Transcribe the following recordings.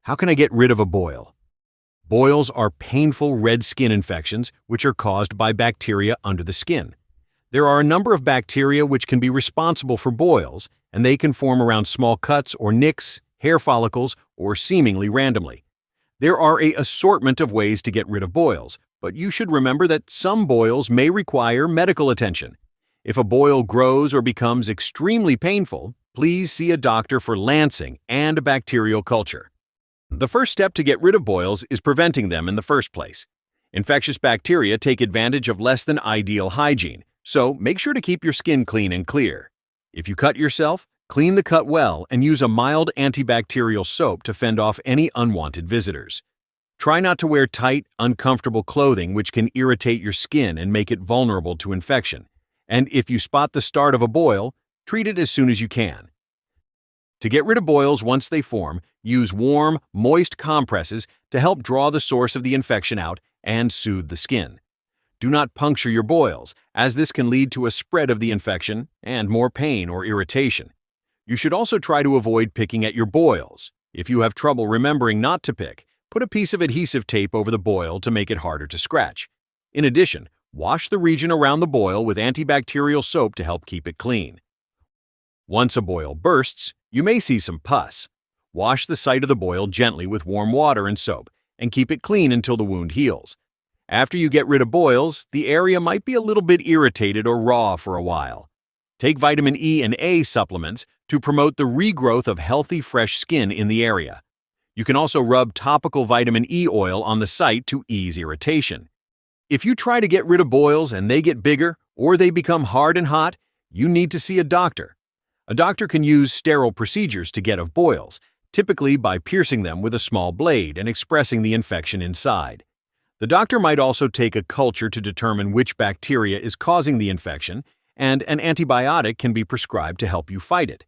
How can I get rid of a boil? Boils are painful red skin infections which are caused by bacteria under the skin. There are a number of bacteria which can be responsible for boils, and they can form around small cuts or nicks, hair follicles, or seemingly randomly. There are an assortment of ways to get rid of boils, but you should remember that some boils may require medical attention. If a boil grows or becomes extremely painful, please see a doctor for lancing and a bacterial culture. The first step to get rid of boils is preventing them in the first place. Infectious bacteria take advantage of less than ideal hygiene, so make sure to keep your skin clean and clear. If you cut yourself, clean the cut well and use a mild antibacterial soap to fend off any unwanted visitors. Try not to wear tight, uncomfortable clothing which can irritate your skin and make it vulnerable to infection. And if you spot the start of a boil, treat it as soon as you can. To get rid of boils once they form, use warm, moist compresses to help draw the source of the infection out and soothe the skin. Do not puncture your boils, as this can lead to a spread of the infection and more pain or irritation. You should also try to avoid picking at your boils. If you have trouble remembering not to pick, put a piece of adhesive tape over the boil to make it harder to scratch. In addition, wash the region around the boil with antibacterial soap to help keep it clean. Once a boil bursts, you may see some pus. Wash the site of the boil gently with warm water and soap, and keep it clean until the wound heals. After you get rid of boils, the area might be a little bit irritated or raw for a while. Take vitamin E and A supplements to promote the regrowth of healthy, fresh skin in the area. You can also rub topical vitamin E oil on the site to ease irritation. If you try to get rid of boils and they get bigger or they become hard and hot, you need to see a doctor. A doctor can use sterile procedures to get of boils, typically by piercing them with a small blade and expressing the infection inside. The doctor might also take a culture to determine which bacteria is causing the infection, and an antibiotic can be prescribed to help you fight it.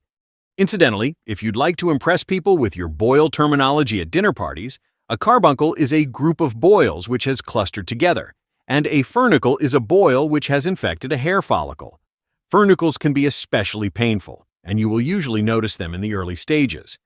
Incidentally, if you'd like to impress people with your boil terminology at dinner parties, a carbuncle is a group of boils which has clustered together, and a furuncle is a boil which has infected a hair follicle. Furuncles can be especially painful, and you will usually notice them in the early stages.